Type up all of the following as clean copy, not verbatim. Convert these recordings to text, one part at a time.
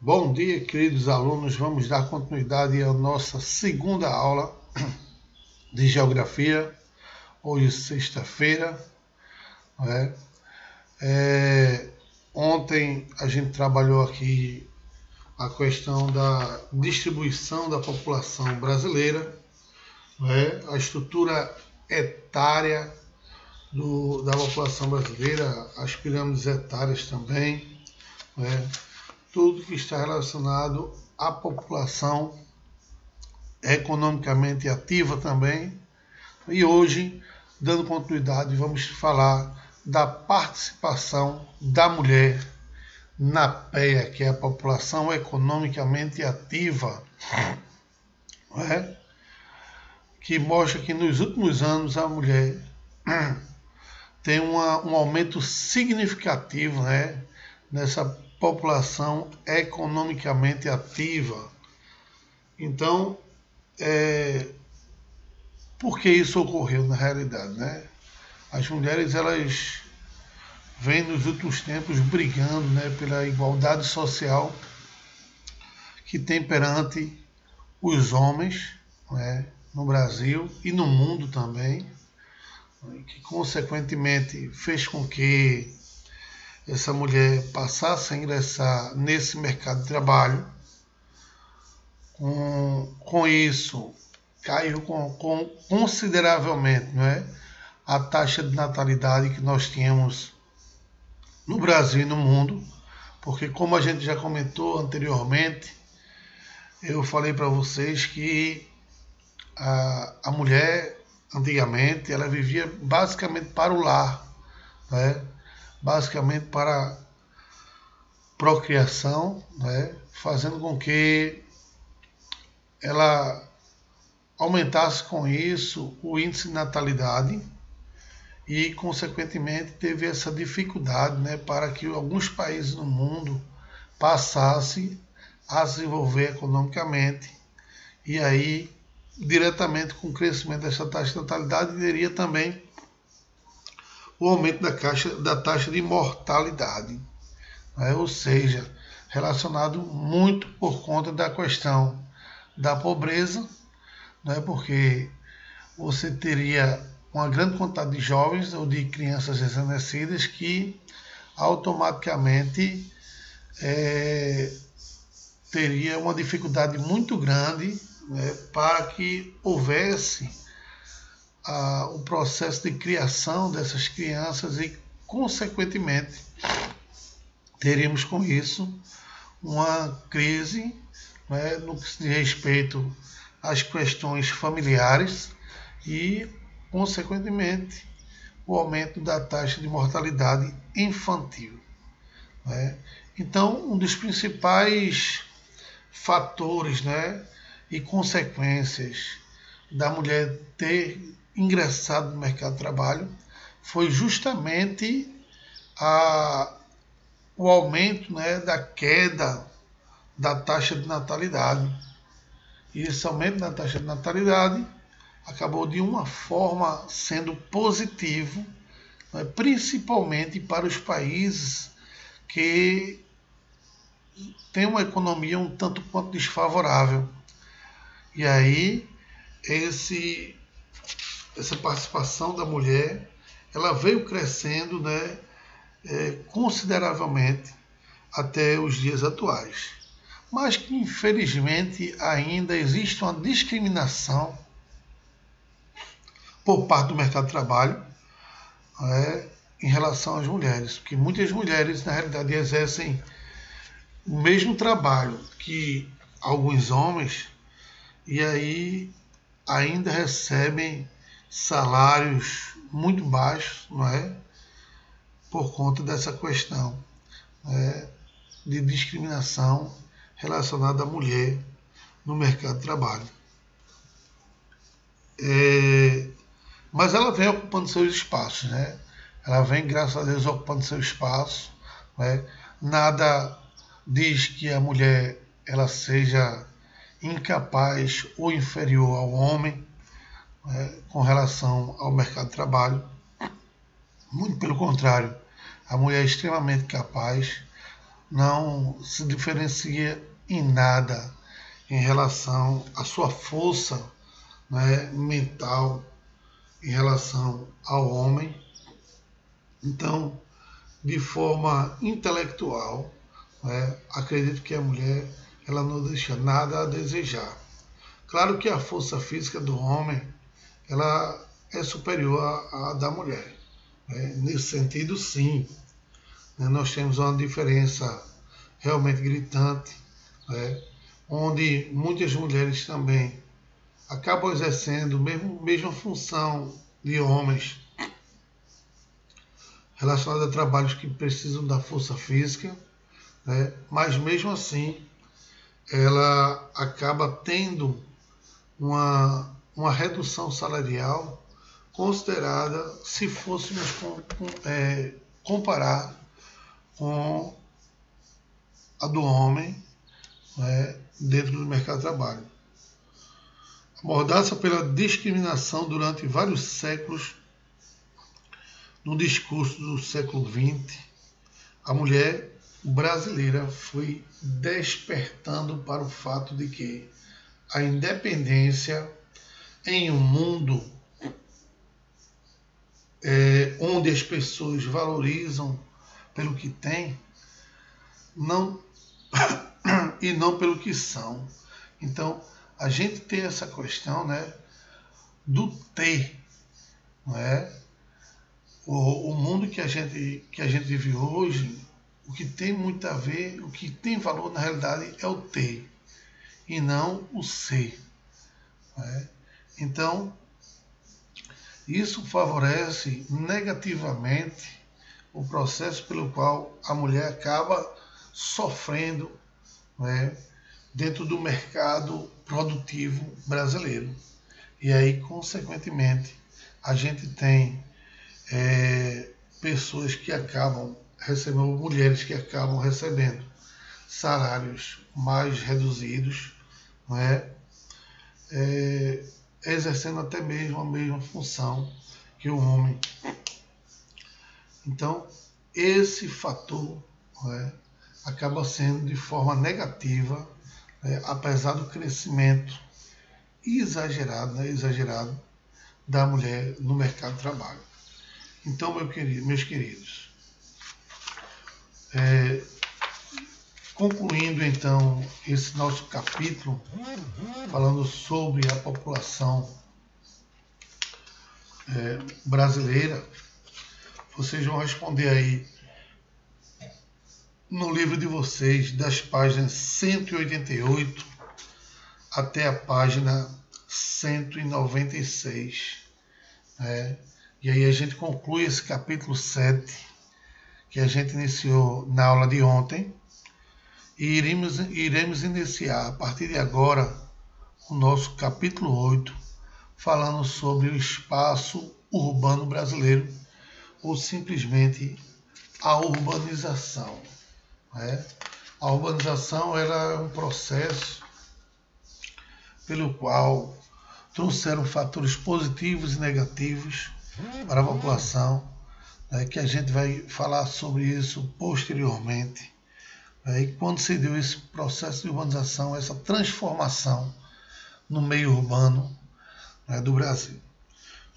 Bom dia, queridos alunos. Vamos dar continuidade à nossa segunda aula de Geografia. Hoje, sexta-feira. Ontem a gente trabalhou aqui a questão da distribuição da população brasileira, a estrutura etária da população brasileira, as pirâmides etárias também, tudo que está relacionado à população economicamente ativa também. E hoje, dando continuidade, vamos falar da participação da mulher na PEA, que é a população economicamente ativa, que mostra que nos últimos anos a mulher tem um aumento significativo, nessa população economicamente ativa. Então, por que isso ocorreu na realidade, As mulheres, elas vêm nos últimos tempos brigando, pela igualdade social que tem perante os homens, no Brasil e no mundo também, que consequentemente fez com que essa mulher passasse a ingressar nesse mercado de trabalho. Com isso, caiu consideravelmente, a taxa de natalidade que nós tínhamos no Brasil e no mundo, porque, como a gente já comentou anteriormente, eu falei para vocês que a mulher, antigamente, ela vivia basicamente para o lar, basicamente para procriação, fazendo com que ela aumentasse com isso o índice de natalidade e, consequentemente, teve essa dificuldade, para que alguns países no mundo passassem a se desenvolver economicamente. E aí, diretamente com o crescimento dessa taxa de natalidade, teria também o aumento da taxa de mortalidade, ou seja, relacionado muito por conta da questão da pobreza, porque você teria uma grande quantidade de jovens ou de crianças recém-nascidas que automaticamente teria uma dificuldade muito grande, para que houvesse o processo de criação dessas crianças e, consequentemente, teríamos com isso uma crise, no que se diz respeito às questões familiares e, consequentemente, o aumento da taxa de mortalidade infantil. Então, um dos principais fatores, e consequências da mulher ter ingressado no mercado de trabalho foi justamente o aumento, da queda da taxa de natalidade. E esse aumento da taxa de natalidade acabou de uma forma sendo positivo, principalmente para os países que têm uma economia um tanto quanto desfavorável. E aí, essa participação da mulher, ela veio crescendo, consideravelmente até os dias atuais. Mas que, infelizmente, ainda existe uma discriminação por parte do mercado de trabalho, em relação às mulheres, porque muitas mulheres, na realidade, exercem o mesmo trabalho que alguns homens e aí ainda recebem salários muito baixos, por conta dessa questão, de discriminação relacionada à mulher no mercado de trabalho. Mas ela vem ocupando seus espaços, Ela vem, graças a Deus, ocupando seu espaço, Nada diz que a mulher ela seja incapaz ou inferior ao homem, com relação ao mercado de trabalho. Muito pelo contrário, a mulher é extremamente capaz. não se diferencia em nada em relação à sua força, né, mental em relação ao homem. Então, de forma intelectual, né, acredito que a mulher ela não deixa nada a desejar. Claro que a força física do homem ela é superior à da mulher, né? Nesse sentido, sim, né? Nós temos uma diferença realmente gritante, né? Onde muitas mulheres também acabam exercendo a mesma função de homens relacionada a trabalhos que precisam da força física, né? Mas mesmo assim ela acaba tendo uma redução salarial considerada se fôssemos comparar com a do homem, né, dentro do mercado de trabalho. Abordada pela discriminação durante vários séculos, no discurso do século XX, a mulher brasileira foi despertando para o fato de que a independência em um mundo onde as pessoas valorizam pelo que têm não, e não pelo que são. Então, a gente tem essa questão, né, do ter, não é? O mundo que a gente vive hoje, o que tem muito a ver, o que tem valor na realidade é o ter e não o ser. Não é? Então, isso favorece negativamente o processo pelo qual a mulher acaba sofrendo, né, dentro do mercado produtivo brasileiro. E aí, consequentemente, a gente tem pessoas que acabam recebendo, mulheres que acabam recebendo salários mais reduzidos, não é? Exercendo até mesmo a mesma função que o homem. Então, esse fator, né, acaba sendo de forma negativa, né, apesar do crescimento exagerado da mulher no mercado de trabalho. Então, meus queridos, concluindo então esse nosso capítulo, falando sobre a população brasileira, vocês vão responder aí no livro de vocês, das páginas 188 até a página 196. Né? E aí a gente conclui esse capítulo 7, que a gente iniciou na aula de ontem, e iremos iniciar a partir de agora o nosso capítulo 8, falando sobre o espaço urbano brasileiro, ou simplesmente a urbanização. Né? A urbanização ela é um processo pelo qual trouxeram fatores positivos e negativos para a população, né, que a gente vai falar sobre isso posteriormente. E quando se deu esse processo de urbanização, essa transformação no meio urbano, né, do Brasil.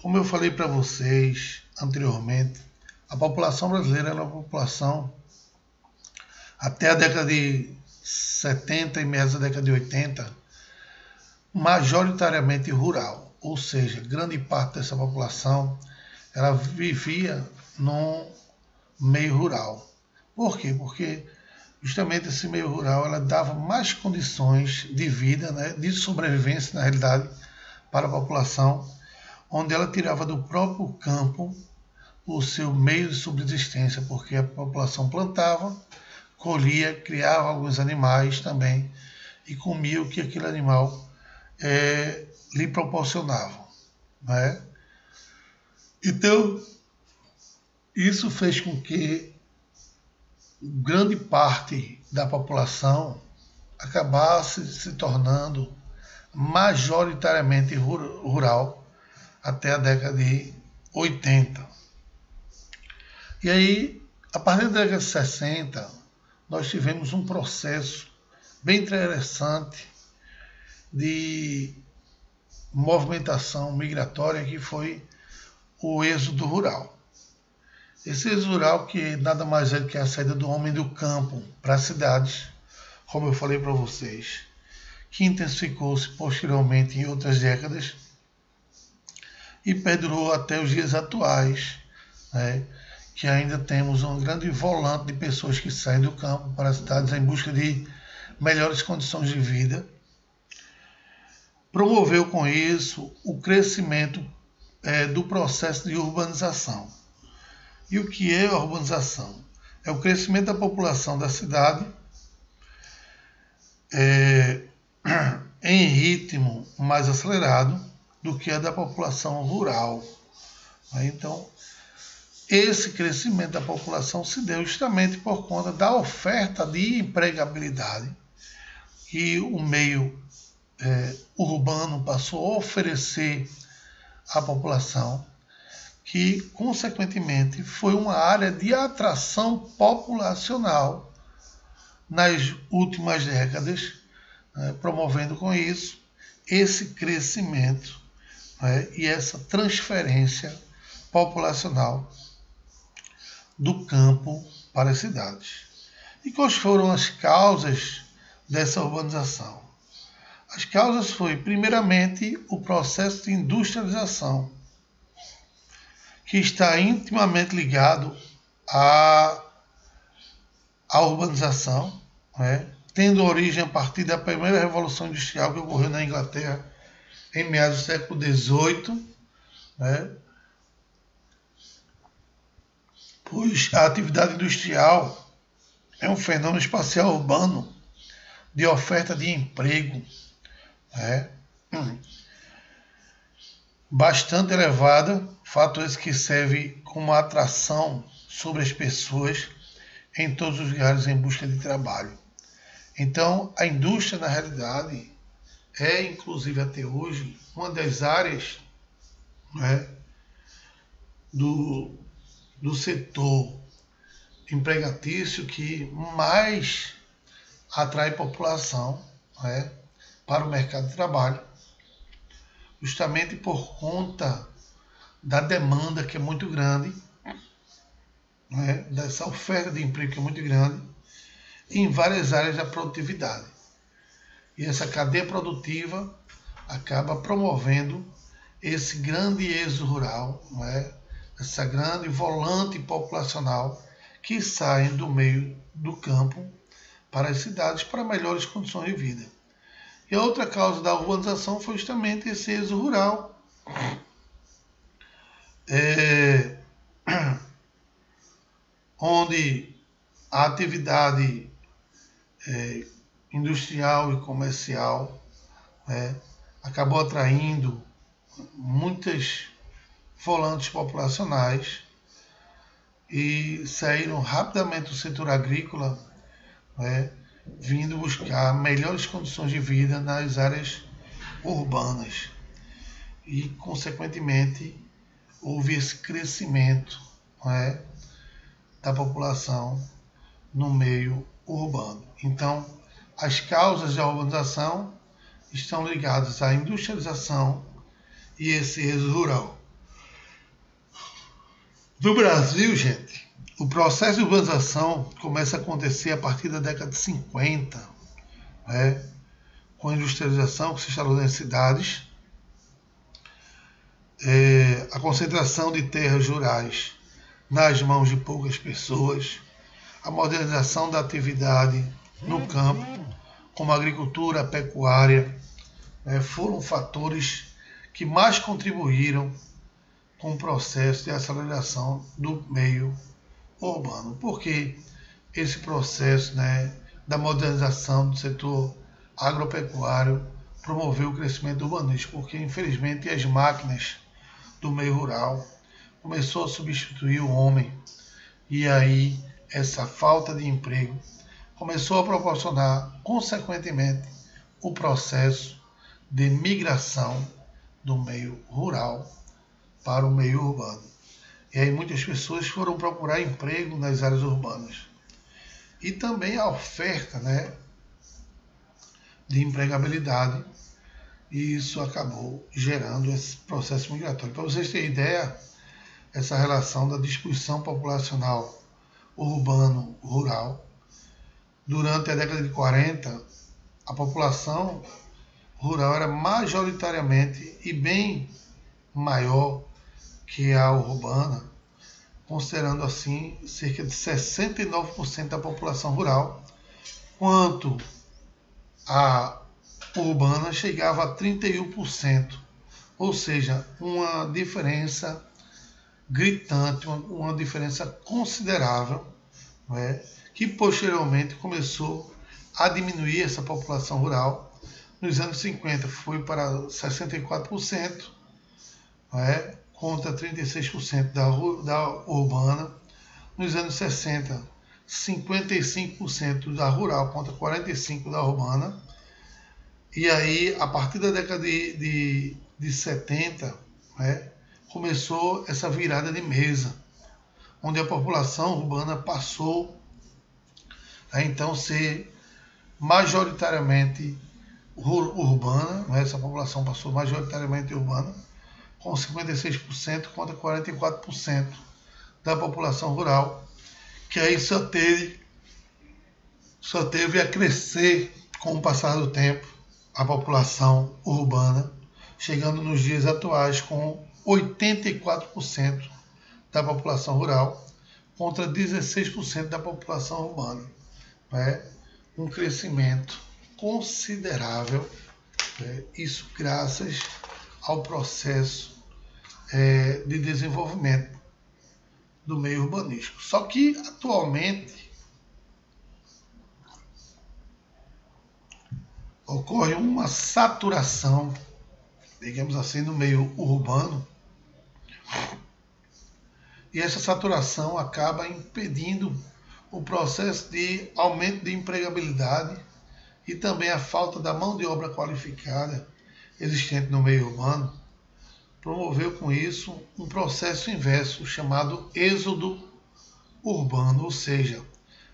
Como eu falei para vocês anteriormente, a população brasileira era uma população, até a década de 70 e meados da década de 80, majoritariamente rural, ou seja, grande parte dessa população ela vivia no meio rural. Por quê? Porque justamente esse meio rural ela dava mais condições de vida, né, de sobrevivência, na realidade, para a população, onde ela tirava do próprio campo o seu meio de subsistência, porque a população plantava, colhia, criava alguns animais também e comia o que aquele animal lhe proporcionava. Né? Então, isso fez com que grande parte da população acabasse se tornando majoritariamente rural até a década de 80. E aí, a partir da década de 60, nós tivemos um processo bem interessante de movimentação migratória, que foi o êxodo rural. Esse êxodo rural, que nada mais é do que a saída do homem do campo para as cidades, como eu falei para vocês, que intensificou-se posteriormente em outras décadas e perdurou até os dias atuais, né, que ainda temos um grande volante de pessoas que saem do campo para as cidades em busca de melhores condições de vida. Promoveu com isso o crescimento do processo de urbanização. E o que é a urbanização? É o crescimento da população da cidade em ritmo mais acelerado do que a da população rural. Então, esse crescimento da população se deu justamente por conta da oferta de empregabilidade que o meio urbano passou a oferecer à população, que, consequentemente, foi uma área de atração populacional nas últimas décadas, promovendo com isso esse crescimento e essa transferência populacional do campo para as cidades. E quais foram as causas dessa urbanização? As causas foi, primeiramente, o processo de industrialização, que está intimamente ligado à urbanização, tendo origem a partir da primeira Revolução Industrial que ocorreu na Inglaterra em meados do século XVIII, pois a atividade industrial é um fenômeno espacial urbano de oferta de emprego bastante elevada, fato esse que serve como atração sobre as pessoas em todos os lugares em busca de trabalho. Então, a indústria, na realidade, é, inclusive até hoje, uma das áreas do setor empregatício que mais atrai população para o mercado de trabalho, justamente por conta da demanda, que é muito grande, dessa oferta de emprego que é muito grande, em várias áreas da produtividade. E essa cadeia produtiva acaba promovendo esse grande êxodo rural, essa grande volante populacional que sai do meio do campo para as cidades para melhores condições de vida. E a outra causa da urbanização foi justamente esse êxodo rural, onde a atividade industrial e comercial acabou atraindo muitas volantes populacionais e saíram rapidamente do setor agrícola, vindo buscar melhores condições de vida nas áreas urbanas. E, consequentemente, houve esse crescimento da população no meio urbano. Então, as causas da urbanização estão ligadas à industrialização e esse êxodo rural. No Brasil, gente, o processo de urbanização começa a acontecer a partir da década de 50, com a industrialização que se instalou nas cidades, a concentração de terras rurais nas mãos de poucas pessoas, a modernização da atividade no campo, como a agricultura, a pecuária, foram fatores que mais contribuíram com o processo de aceleração do meio urbano. Porque esse processo da modernização do setor agropecuário promoveu o crescimento urbanístico, porque infelizmente as máquinas do meio rural começou a substituir o homem, e aí essa falta de emprego começou a proporcionar, consequentemente, o processo de migração do meio rural para o meio urbano. E aí muitas pessoas foram procurar emprego nas áreas urbanas. e também a oferta, né, de empregabilidade, e isso acabou gerando esse processo migratório. Para vocês terem ideia, essa relação da distribuição populacional urbano-rural, durante a década de 40, a população rural era majoritariamente e bem maior que a urbana, considerando assim cerca de 69% da população rural, quanto a urbana chegava a 31%, ou seja, uma diferença gritante, uma diferença considerável, né, que posteriormente começou a diminuir essa população rural. Nos anos 50 foi para 64%, né, contra 36% da urbana. Nos anos 60, 55% da rural contra 45% da urbana. E aí, a partir da década de 70, né, começou essa virada de mesa, onde a população urbana passou a então ser majoritariamente urbana, né, essa população passou majoritariamente urbana, com 56% contra 44% da população rural, que aí só teve a crescer com o passar do tempo a população urbana, chegando nos dias atuais com 84% da população rural contra 16% da população urbana. Né? Um crescimento considerável, né? Isso graças ao processo de desenvolvimento do meio urbanístico. Só que atualmente ocorre uma saturação, digamos assim, no meio urbano, e essa saturação acaba impedindo o processo de aumento de empregabilidade e também a falta da mão de obra qualificada existente no meio urbano promoveu com isso um processo inverso chamado êxodo urbano, ou seja,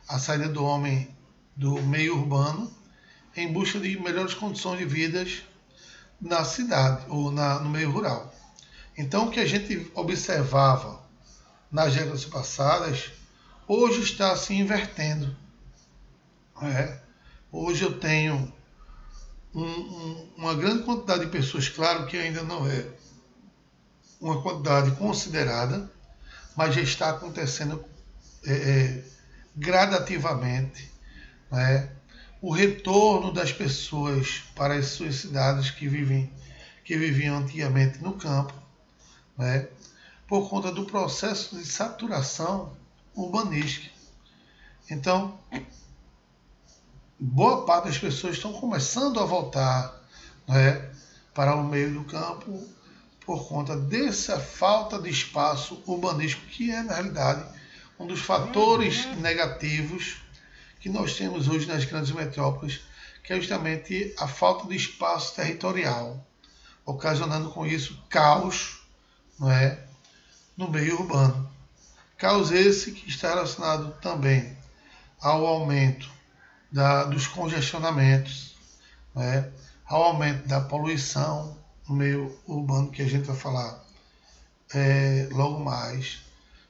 a saída do homem do meio urbano em busca de melhores condições de vida na cidade ou no meio rural. Então, o que a gente observava nas décadas passadas, hoje está se invertendo. Hoje eu tenho uma grande quantidade de pessoas, claro que ainda não é uma quantidade considerada, mas já está acontecendo gradativamente, né, o retorno das pessoas para as suas cidades que viviam antigamente no campo, né, por conta do processo de saturação urbanística. Então, boa parte das pessoas estão começando a voltar, né, para o meio do campo por conta dessa falta de espaço urbanístico, que é, na realidade, um dos fatores negativos que nós temos hoje nas grandes metrópoles, que é justamente a falta de espaço territorial, ocasionando com isso caos, não é, no meio urbano. Caos esse que está relacionado também ao aumento dos congestionamentos, né, ao aumento da poluição no meio urbano, que a gente vai falar logo mais,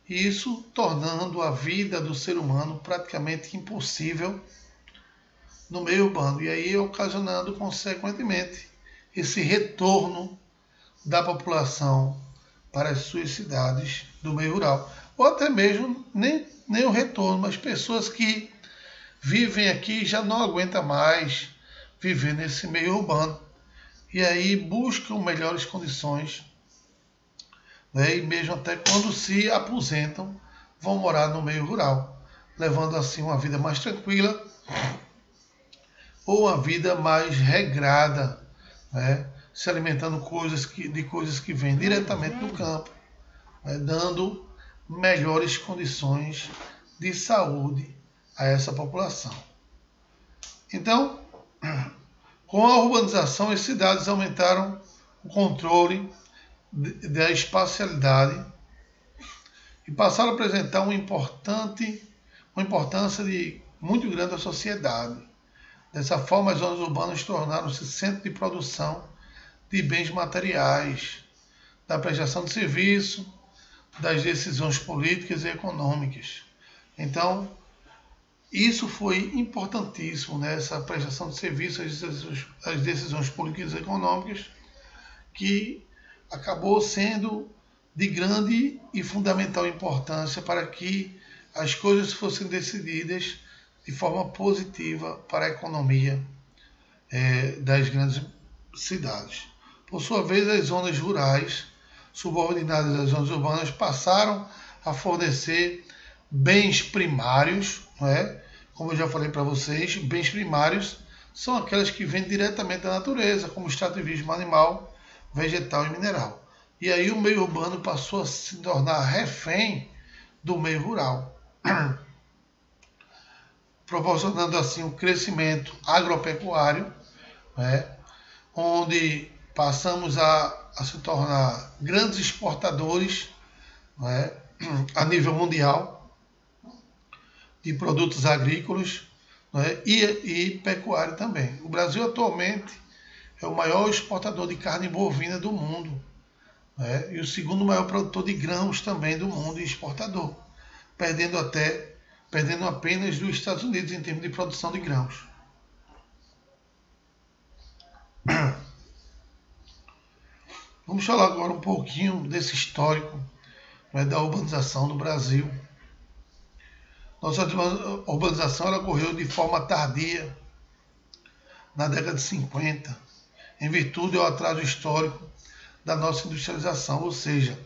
e isso tornando a vida do ser humano praticamente impossível no meio urbano, e aí ocasionando, consequentemente, esse retorno da população para as suas cidades do meio rural, ou até mesmo nem o retorno, mas pessoas que vivem aqui e já não aguentam mais viver nesse meio urbano, e aí buscam melhores condições, né, e mesmo até quando se aposentam, vão morar no meio rural, levando assim uma vida mais tranquila ou uma vida mais regrada, né, se alimentando de coisas que vêm diretamente do campo, né, dando melhores condições de saúde a essa população. Então, com a urbanização, as cidades aumentaram o controle da espacialidade e passaram a apresentar uma importância de muito grande da sociedade. Dessa forma, as zonas urbanas tornaram-se centro de produção de bens materiais, da prestação de serviço, das decisões políticas e econômicas. Então, isso foi importantíssimo, né? Essa prestação de serviço, as decisões políticas e econômicas, que acabou sendo de grande e fundamental importância para que as coisas fossem decididas de forma positiva para a economia das grandes cidades. Por sua vez, as zonas rurais, subordinadas às zonas urbanas, passaram a fornecer bens primários, não é? Como eu já falei para vocês, bens primários são aquelas que vêm diretamente da natureza, como extrativismo animal, vegetal e mineral. E aí o meio urbano passou a se tornar refém do meio rural, proporcionando assim um crescimento agropecuário, né, onde passamos a se tornar grandes exportadores, né, a nível mundial de produtos agrícolas, né, e pecuário também. O Brasil atualmente é o maior exportador de carne bovina do mundo, né, e o segundo maior produtor de grãos também do mundo e exportador, perdendo apenas dos Estados Unidos em termos de produção de grãos. Vamos falar agora um pouquinho desse histórico, né, da urbanização do Brasil. Nossa urbanização ela ocorreu de forma tardia, na década de 50, em virtude do atraso histórico da nossa industrialização. Ou seja,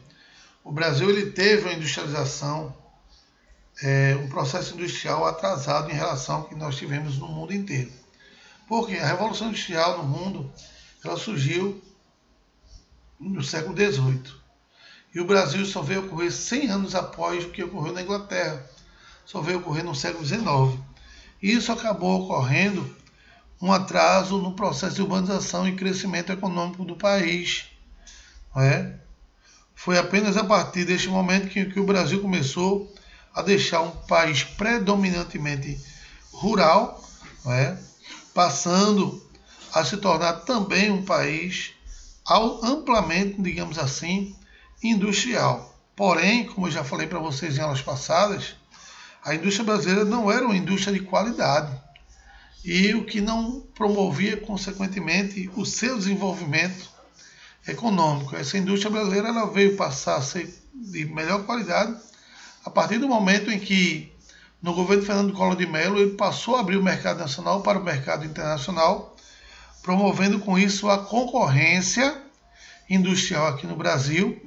o Brasil ele teve uma industrialização, um processo industrial atrasado em relação ao que nós tivemos no mundo inteiro. Porque a Revolução Industrial no mundo ela surgiu no século XVIII. E o Brasil só veio ocorrer 100 anos após o que ocorreu na Inglaterra. Só veio ocorrer no século XIX. E isso acabou ocorrendo um atraso no processo de urbanização e crescimento econômico do país. Não é? Foi apenas a partir deste momento que o Brasil começou a deixar um país predominantemente rural, não é? Passando a se tornar também um país amplamente, digamos assim, industrial. Porém, como eu já falei para vocês em aulas passadas, a indústria brasileira não era uma indústria de qualidade e o que não promovia, consequentemente, o seu desenvolvimento econômico. Essa indústria brasileira ela veio passar a ser de melhor qualidade a partir do momento em que, no governo Fernando Collor de Mello, ele passou a abrir o mercado nacional para o mercado internacional, promovendo com isso a concorrência industrial aqui no Brasil,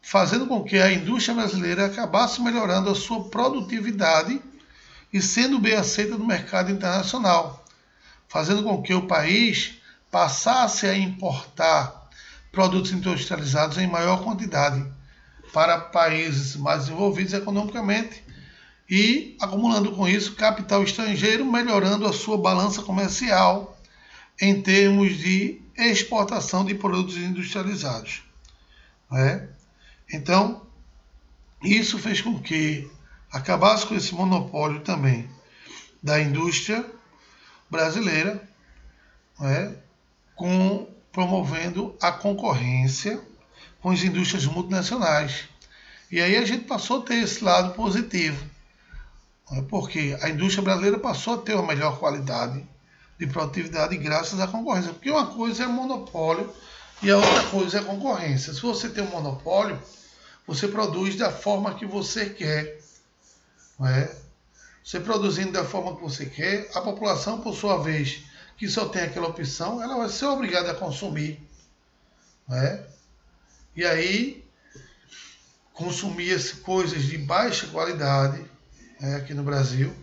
fazendo com que a indústria brasileira acabasse melhorando a sua produtividade e sendo bem aceita no mercado internacional, fazendo com que o país passasse a importar produtos industrializados em maior quantidade para países mais desenvolvidos economicamente e acumulando com isso capital estrangeiro, melhorando a sua balança comercial em termos de exportação de produtos industrializados. Né? Então, isso fez com que acabasse com esse monopólio também da indústria brasileira, né? Promovendo a concorrência com as indústrias multinacionais. E aí a gente passou a ter esse lado positivo, né? Porque a indústria brasileira passou a ter uma melhor qualidade de produtividade graças à concorrência. Porque uma coisa é monopólio e a outra coisa é concorrência. Se você tem um monopólio, você produz da forma que você quer. Não é? Você produzindo da forma que você quer, a população, por sua vez, que só tem aquela opção, ela vai ser obrigada a consumir. Não é? E aí, consumia-se coisas de baixa qualidade, né, aqui no Brasil.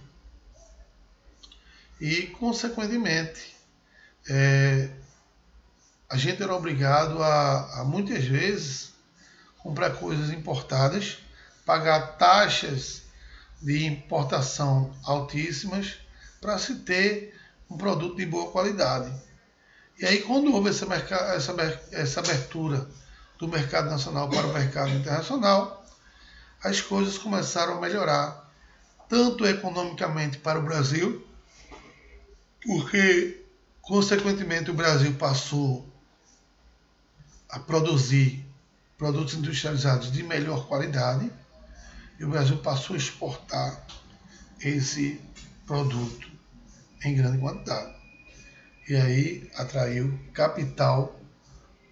E, consequentemente, a gente era obrigado a muitas vezes comprar coisas importadas, pagar taxas de importação altíssimas para se ter um produto de boa qualidade. E aí, quando houve essa abertura do mercado nacional para o mercado internacional, as coisas começaram a melhorar tanto economicamente para o Brasil, porque, consequentemente, o Brasil passou a produzir produtos industrializados de melhor qualidade e o Brasil passou a exportar esse produto em grande quantidade. E aí atraiu capital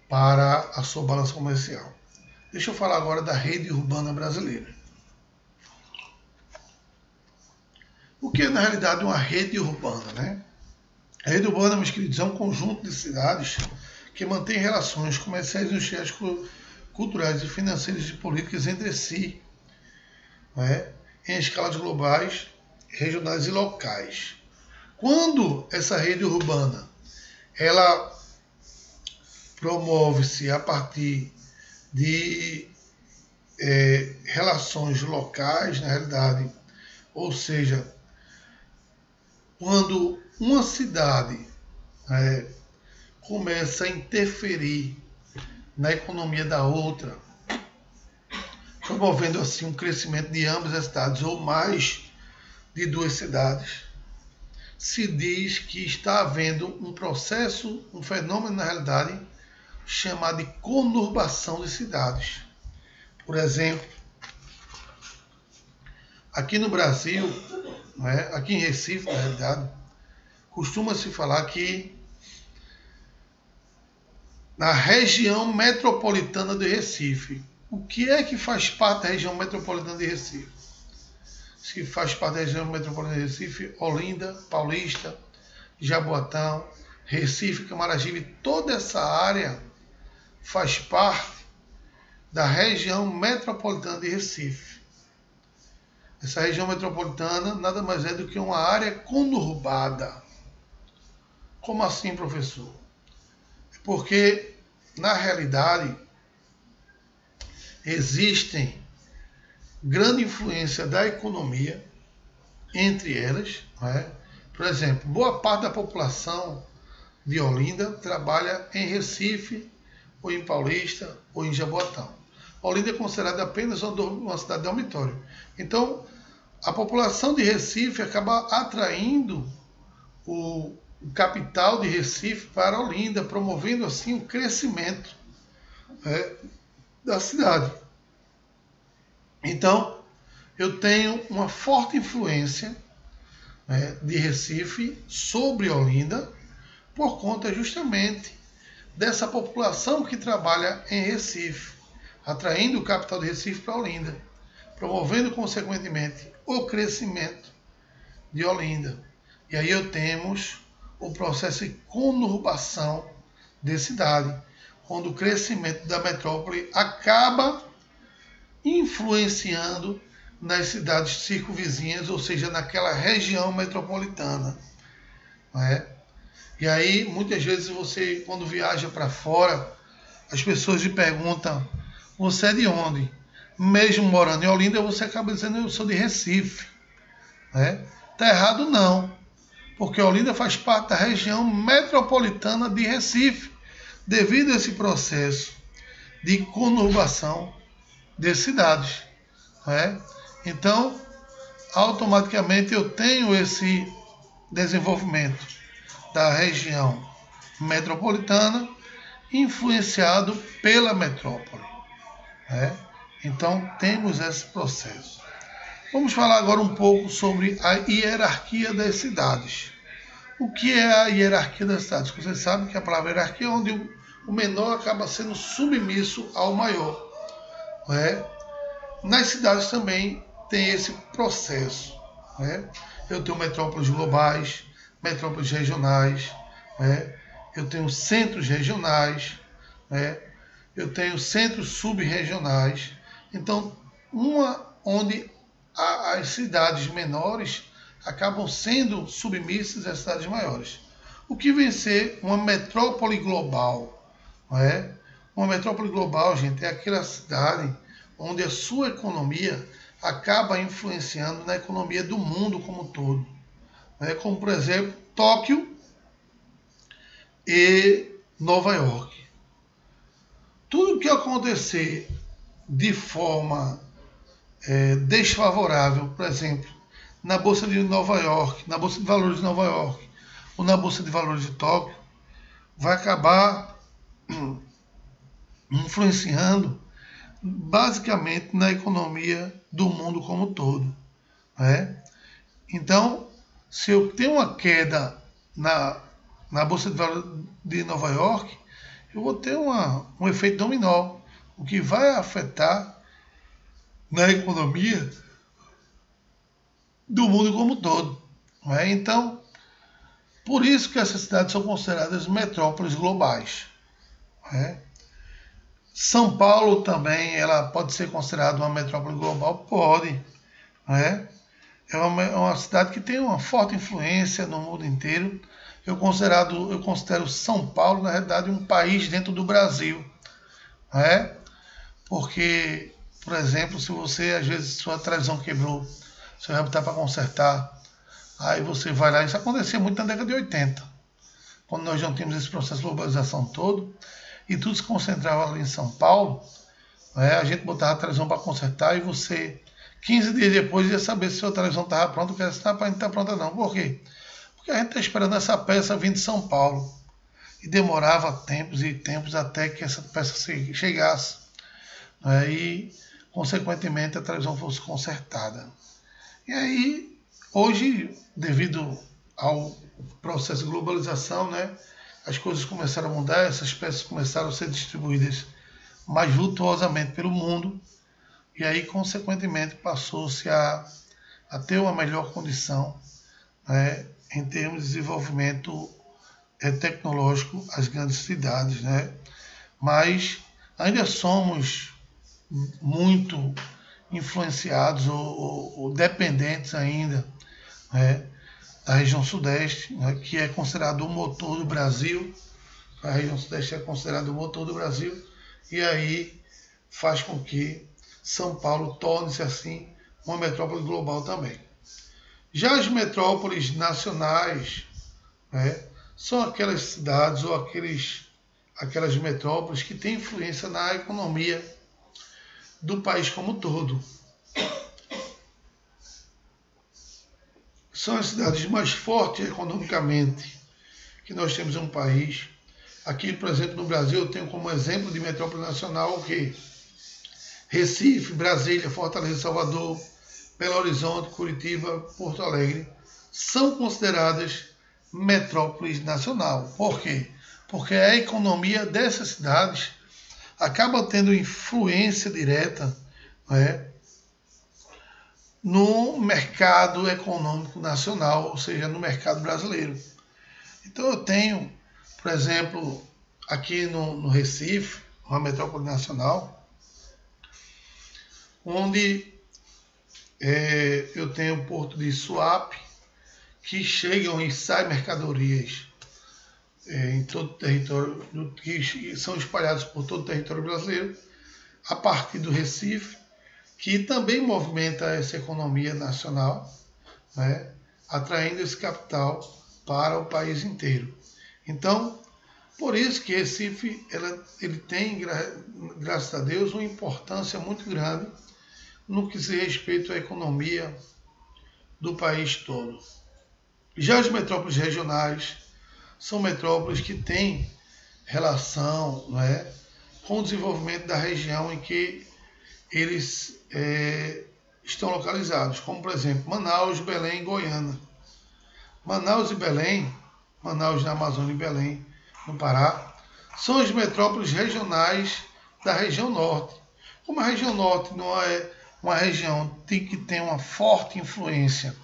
para a sua balança comercial. Deixa eu falar agora da rede urbana brasileira. O que é, na realidade, uma rede urbana, né? A rede urbana, meus queridos, é um conjunto de cidades que mantém relações comerciais, industriais, culturais e financeiras e políticas entre si, né? Em escalas globais, regionais e locais. Quando essa rede urbana ela promove-se a partir de relações locais, na realidade, ou seja, quando uma cidade começa a interferir na economia da outra, promovendo assim um crescimento de ambas as cidades ou mais de duas cidades, se diz que está havendo um processo, um fenômeno na realidade, chamado de conurbação de cidades. Por exemplo, aqui no Brasil, aqui em Recife, na realidade, costuma-se falar que na região metropolitana de Recife. O que é que faz parte da região metropolitana de Recife? Que faz parte da região metropolitana de Recife: Olinda, Paulista, Jaboatão, Recife, Camaragibe, toda essa área faz parte da região metropolitana de Recife. Essa região metropolitana nada mais é do que uma área conurbada. Como assim, professor? Porque, na realidade, existem grande influência da economia entre elas. Por exemplo, boa parte da população de Olinda trabalha em Recife, ou em Paulista, ou em Jaboatão. Olinda é considerada apenas uma cidade dormitório. Então, a população de Recife acaba atraindo o capital de Recife para Olinda, promovendo assim o crescimento da cidade. Então, eu tenho uma forte influência de Recife sobre Olinda, por conta justamente dessa população que trabalha em Recife, atraindo o capital de Recife para Olinda, promovendo consequentemente o crescimento de Olinda. E aí temos o processo de conurbação de cidade, quando o crescimento da metrópole acaba influenciando nas cidades circunvizinhas, ou seja, naquela região metropolitana. E aí, muitas vezes, você, quando viaja para fora, as pessoas lhe perguntam: você é de onde? Mesmo morando em Olinda, você acaba dizendo: eu sou de Recife. Está errado, não, porque Olinda faz parte da região metropolitana de Recife, devido a esse processo de conurbação de cidades. Então, automaticamente eu tenho esse desenvolvimento da região metropolitana influenciado pela metrópole. Então, temos esse processo. Vamos falar agora um pouco sobre a hierarquia das cidades. O que é a hierarquia das cidades? Você sabe que a palavra hierarquia é onde o menor acaba sendo submisso ao maior. Nas cidades também tem esse processo. Eu tenho metrópoles globais, metrópoles regionais, eu tenho centros regionais, eu tenho centros sub-regionais. Então, onde as cidades menores acabam sendo submissas às cidades maiores. O que vem ser uma metrópole global? Uma metrópole global, gente, é aquela cidade onde a sua economia acaba influenciando na economia do mundo como um todo. Como, por exemplo, Tóquio e Nova York. Tudo que acontecer de forma desfavorável, por exemplo, na Bolsa de Nova York, na Bolsa de Valores de Nova York ou na Bolsa de Valores de Tóquio, vai acabar influenciando basicamente na economia do mundo como um todo, né? Então, se eu tenho uma queda na Bolsa de Valores de Nova York, eu vou ter um efeito dominó, o que vai afetar na economia do mundo como um todo, né? Então, por isso que essas cidades são consideradas metrópoles globais, né? São Paulo também, ela pode ser considerada uma metrópole global? Pode, né? É uma cidade que tem uma forte influência no mundo inteiro. Eu considero São Paulo, na realidade, um país dentro do Brasil, né? Porque, por exemplo, se você, às vezes, sua televisão quebrou, você vai botar para consertar, aí você vai lá, isso acontecia muito na década de 80, quando nós já tínhamos esse processo de globalização todo, e tudo se concentrava ali em São Paulo, né? A gente botava a televisão para consertar e você, 15 dias depois, ia saber se sua televisão estava pronta, ou se não está pronta não. Por quê? Porque a gente está esperando essa peça vir de São Paulo. E demorava tempos e tempos até que essa peça chegasse, né? E, consequentemente, a televisão fosse consertada. E aí, hoje, devido ao processo de globalização, né, as coisas começaram a mudar, essas peças começaram a ser distribuídas mais vultuosamente pelo mundo, e aí, consequentemente, passou-se a ter uma melhor condição, né, em termos de desenvolvimento tecnológico as grandes cidades, né? Mas ainda somos muito influenciados ou dependentes ainda, né, da região sudeste, né, que é considerado o motor do Brasil. A região sudeste é considerada o motor do Brasil, e aí faz com que São Paulo torne-se assim uma metrópole global também. Já as metrópoles nacionais, né, são aquelas cidades ou aquelas metrópoles que têm influência na economia do país como um todo. São as cidades mais fortes economicamente que nós temos em um país. Aqui, por exemplo, no Brasil, eu tenho como exemplo de metrópole nacional o quê? Recife, Brasília, Fortaleza, Salvador, Belo Horizonte, Curitiba, Porto Alegre, são consideradas metrópoles nacional. Por quê? Porque a economia dessas cidades acaba tendo influência direta, né, no mercado econômico nacional, ou seja, no mercado brasileiro. Então eu tenho, por exemplo, aqui no Recife, uma metrópole nacional, onde eu tenho o porto de Suape, que chegam e saem mercadorias em todo o território, que são espalhados por todo o território brasileiro, a partir do Recife, que também movimenta essa economia nacional, né, atraindo esse capital para o país inteiro. Então, por isso que Recife ele tem, graças a Deus, uma importância muito grande no que diz respeito à economia do país todo. Já as metrópoles regionais são metrópoles que têm relação, né, com o desenvolvimento da região em que eles estão localizados, como por exemplo Manaus, Belém e Goiânia. Manaus e Belém, Manaus na Amazônia e Belém no Pará, são as metrópoles regionais da região norte. Como a região norte não é uma região que tem uma forte influência,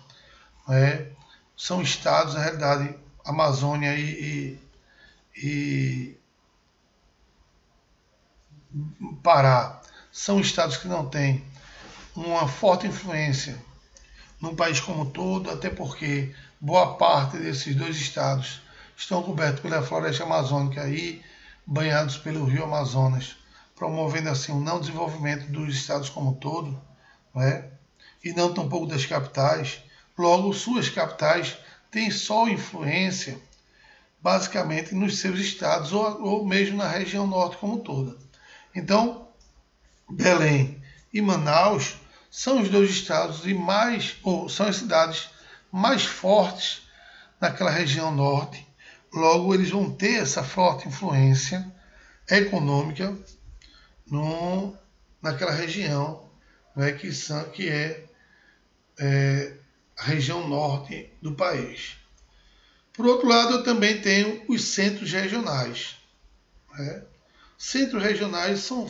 né, são estados, na realidade, Amazônia e Pará, são estados que não têm uma forte influência no país como um todo, até porque boa parte desses dois estados estão cobertos pela floresta amazônica e banhados pelo rio Amazonas, promovendo assim o não desenvolvimento dos estados como um todo, né? E não tampouco das capitais. Logo, suas capitais têm só influência basicamente nos seus estados ou mesmo na região norte como toda. Então, Belém e Manaus são os dois estados e mais, ou são as cidades mais fortes naquela região norte. Logo, eles vão ter essa forte influência econômica naquela região, né, que é a região norte do país. Por outro lado, eu também tenho os centros regionais. Né? Centros regionais são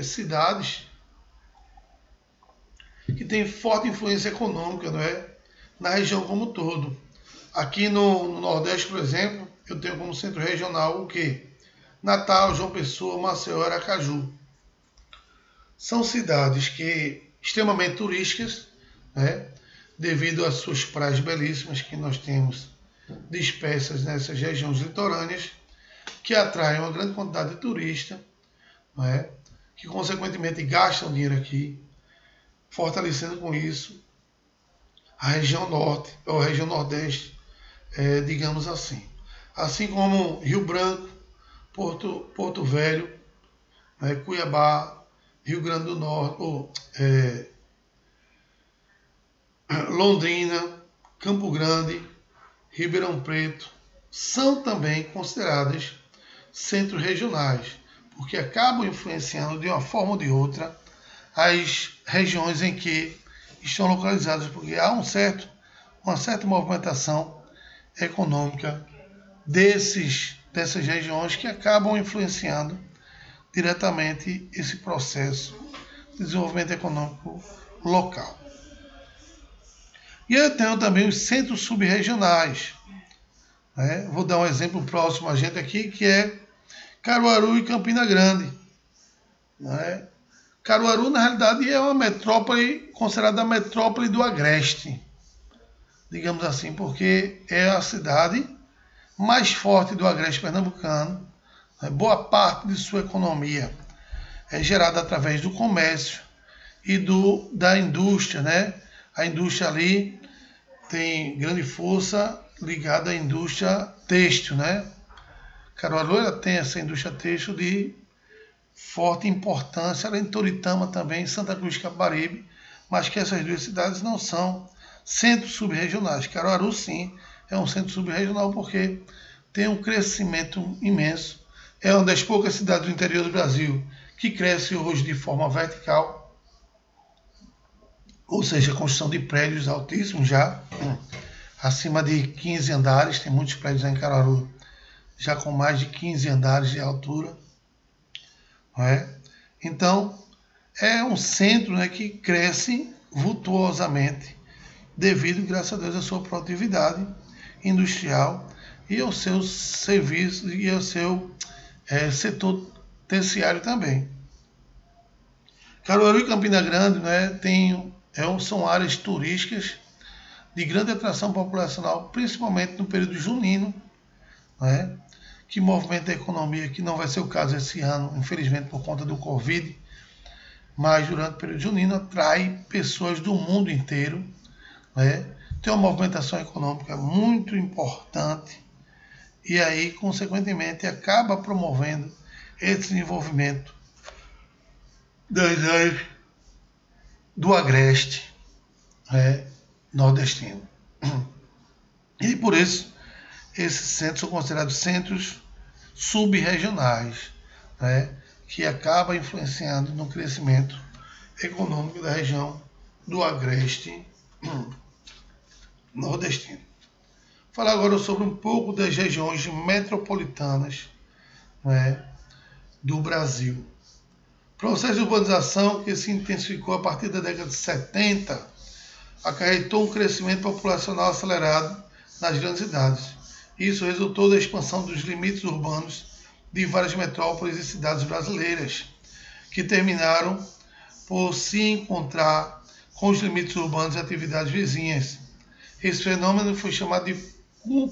cidades que têm forte influência econômica, não é? Na região como um todo. Aqui no Nordeste, por exemplo, eu tenho como centro regional o quê? Natal, João Pessoa, Maceió, Aracaju. São cidades extremamente turísticas, né? Devido às suas praias belíssimas que nós temos dispersas nessas regiões litorâneas, que atraem uma grande quantidade de turistas, né? Que consequentemente gastam dinheiro aqui, fortalecendo com isso a região norte, ou a região nordeste, digamos assim. Assim como Rio Branco, Porto Velho, né, Cuiabá, Rio Grande do Norte, Londrina, Campo Grande, Ribeirão Preto, são também consideradas centros regionais, porque acabam influenciando de uma forma ou de outra as regiões em que estão localizadas, porque há uma certa movimentação econômica dessas regiões que acabam influenciando diretamente esse processo de desenvolvimento econômico local. E eu tenho também os centros subregionais. Né? Vou dar um exemplo próximo a gente aqui, que é Caruaru e Campina Grande. Né? Caruaru, na realidade, é uma metrópole considerada a metrópole do Agreste, digamos assim, porque é a cidade mais forte do Agreste pernambucano. Né? Boa parte de sua economia é gerada através do comércio e da indústria, né? A indústria ali tem grande força ligada à indústria têxtil, né? Caruaru ela tem essa indústria têxtil de forte importância, ela em Toritama também, em Santa Cruz de Capibaribe, mas que essas duas cidades não são centros subregionais. Caruaru, sim, é um centro subregional porque tem um crescimento imenso. É uma das poucas cidades do interior do Brasil que cresce hoje de forma vertical, ou seja, a construção de prédios altíssimos já, acima de 15 andares, tem muitos prédios em Caruaru já com mais de 15 andares de altura. Não é? Então, é um centro, né, que cresce vultuosamente devido, graças a Deus, à sua produtividade industrial e aos seus serviços e ao seu setor terciário também. Caruaru e Campina Grande, né, são áreas turísticas de grande atração populacional, principalmente no período junino, né, que movimenta a economia, que não vai ser o caso esse ano, infelizmente por conta do Covid, mas durante o período junino atrai pessoas do mundo inteiro, né, tem uma movimentação econômica muito importante e aí, consequentemente, acaba promovendo esse desenvolvimento das áreas do Agreste nordestino. E por isso, esses centros são considerados centros subregionais, né, que acaba influenciando no crescimento econômico da região do Agreste nordestino. Vou falar agora sobre um pouco das regiões metropolitanas, né, do Brasil. O processo de urbanização que se intensificou a partir da década de 70 acarretou um crescimento populacional acelerado nas grandes cidades. Isso resultou da expansão dos limites urbanos de várias metrópoles e cidades brasileiras, que terminaram por se encontrar com os limites urbanos e atividades vizinhas. Esse fenômeno foi chamado de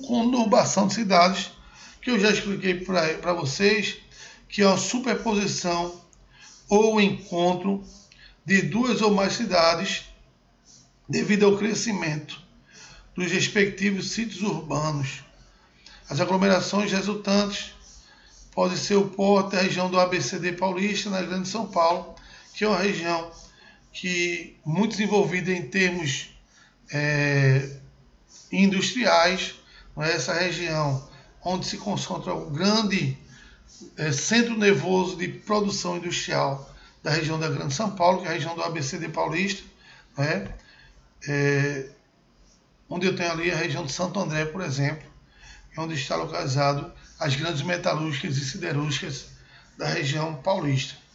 conurbação de cidades, que eu já expliquei para vocês, que é uma superposição ou encontro de duas ou mais cidades devido ao crescimento dos respectivos sítios urbanos. As aglomerações resultantes podem ser o Porto, a região do ABCD paulista, na Grande São Paulo, que é uma região que muito desenvolvida em termos industriais, não é? Essa região onde se concentra o grande centro nervoso de produção industrial da região da Grande São Paulo, que é a região do ABCD paulista, né? Onde eu tenho ali a região de Santo André, por exemplo, onde está localizado as grandes metalúrgicas e siderúrgicas da região paulista.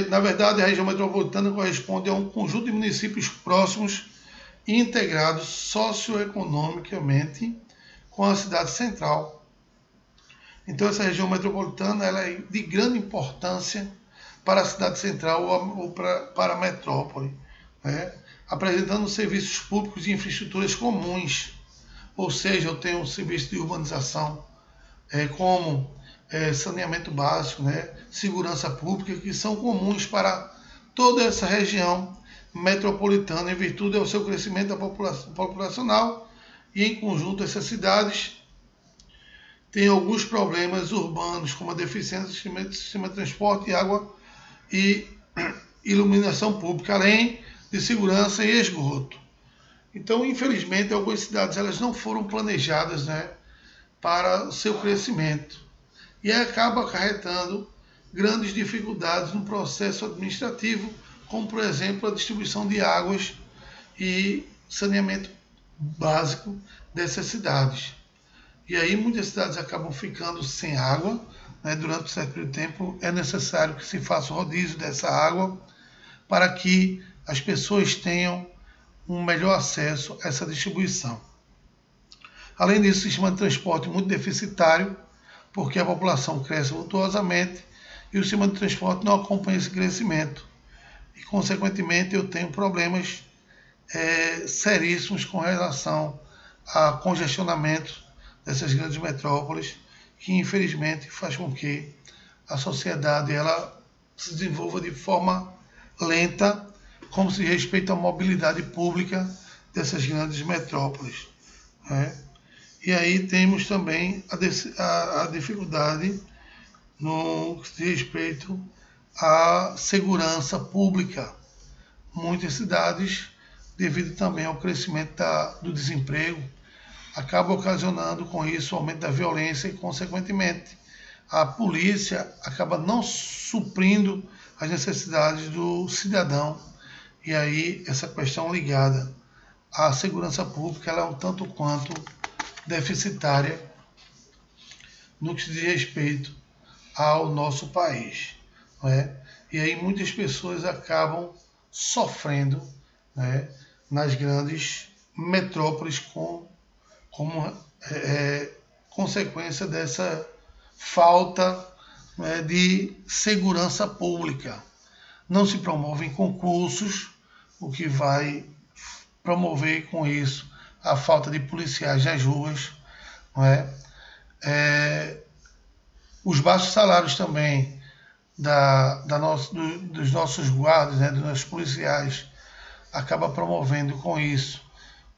Na verdade, a região metropolitana corresponde a um conjunto de municípios próximos e integrados socioeconomicamente com a cidade central. Então, essa região metropolitana ela é de grande importância para a cidade central ou para a metrópole, né? Apresentando serviços públicos e infraestruturas comuns. Ou seja, eu tenho um serviço de urbanização, como saneamento básico, né? Segurança pública, que são comuns para toda essa região metropolitana, em virtude do seu crescimento da populacional, e em conjunto essas cidades têm alguns problemas urbanos, como a deficiência do sistema de transporte, água e iluminação pública, além de segurança e esgoto. Então, infelizmente, algumas cidades elas não foram planejadas, né, para o seu crescimento, e acaba acarretando grandes dificuldades no processo administrativo, como, por exemplo, a distribuição de águas e saneamento básico dessas cidades. E aí muitas cidades acabam ficando sem água, né? Durante um certo período de tempo é necessário que se faça o rodízio dessa água para que as pessoas tenham um melhor acesso a essa distribuição. Além disso, o sistema de transporte é muito deficitário, porque a população cresce vultuosamente e o sistema de transporte não acompanha esse crescimento. E, consequentemente, eu tenho problemas seríssimos com relação a congestionamento dessas grandes metrópoles, que infelizmente faz com que a sociedade ela se desenvolva de forma lenta, como se respeita à mobilidade pública dessas grandes metrópoles, né? E aí temos também a dificuldade no que diz respeito à segurança pública. Muitas cidades, devido também ao crescimento do desemprego, acaba ocasionando com isso o aumento da violência e, consequentemente, a polícia acaba não suprindo as necessidades do cidadão. E aí essa questão ligada à segurança pública ela é um tanto quanto deficitária no que se diz respeito ao nosso país, não é? E aí muitas pessoas acabam sofrendo, né, nas grandes metrópoles como consequência dessa falta, né, de segurança pública. Não se promovem concursos, o que vai promover com isso a falta de policiais nas ruas, não é? Os baixos salários também dos nossos guardas, né, dos nossos policiais, acaba promovendo com isso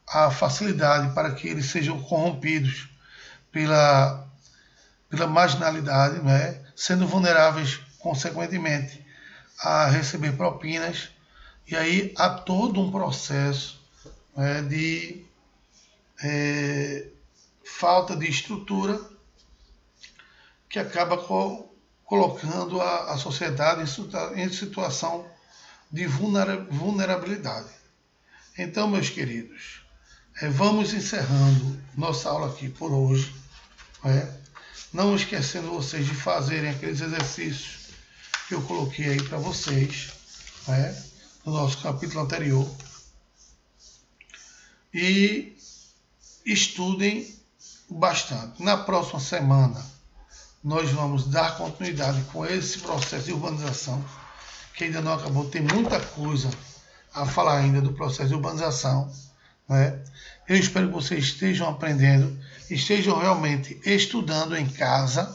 a facilidade para que eles sejam corrompidos pela marginalidade, né, sendo vulneráveis, consequentemente, a receber propinas. E aí há todo um processo, né, de falta de estrutura que acaba colocando a sociedade em situação de vulnerabilidade. Então, meus queridos, vamos encerrando nossa aula aqui por hoje, né? Não esquecendo vocês de fazerem aqueles exercícios que eu coloquei aí para vocês, né, no nosso capítulo anterior. E estudem bastante. Na próxima semana, nós vamos dar continuidade com esse processo de urbanização, que ainda não acabou. Tem muita coisa a falar ainda do processo de urbanização, né? Eu espero que vocês estejam aprendendo, estejam realmente estudando em casa,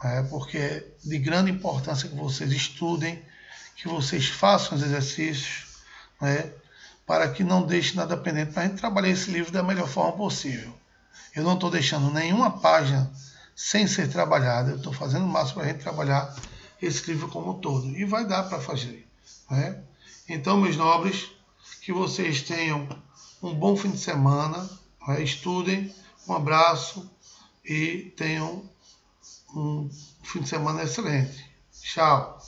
né? Porque é de grande importância que vocês estudem, que vocês façam os exercícios, né? Para que não deixe nada pendente, para a gente trabalhar esse livro da melhor forma possível. Eu não estou deixando nenhuma página sem ser trabalhada, eu estou fazendo o máximo para a gente trabalhar esse livro como um todo, e vai dar para fazer. né? Então, meus nobres, que vocês tenham um bom fim de semana, né? Estudem, um abraço e tenham um fim de semana excelente. Tchau!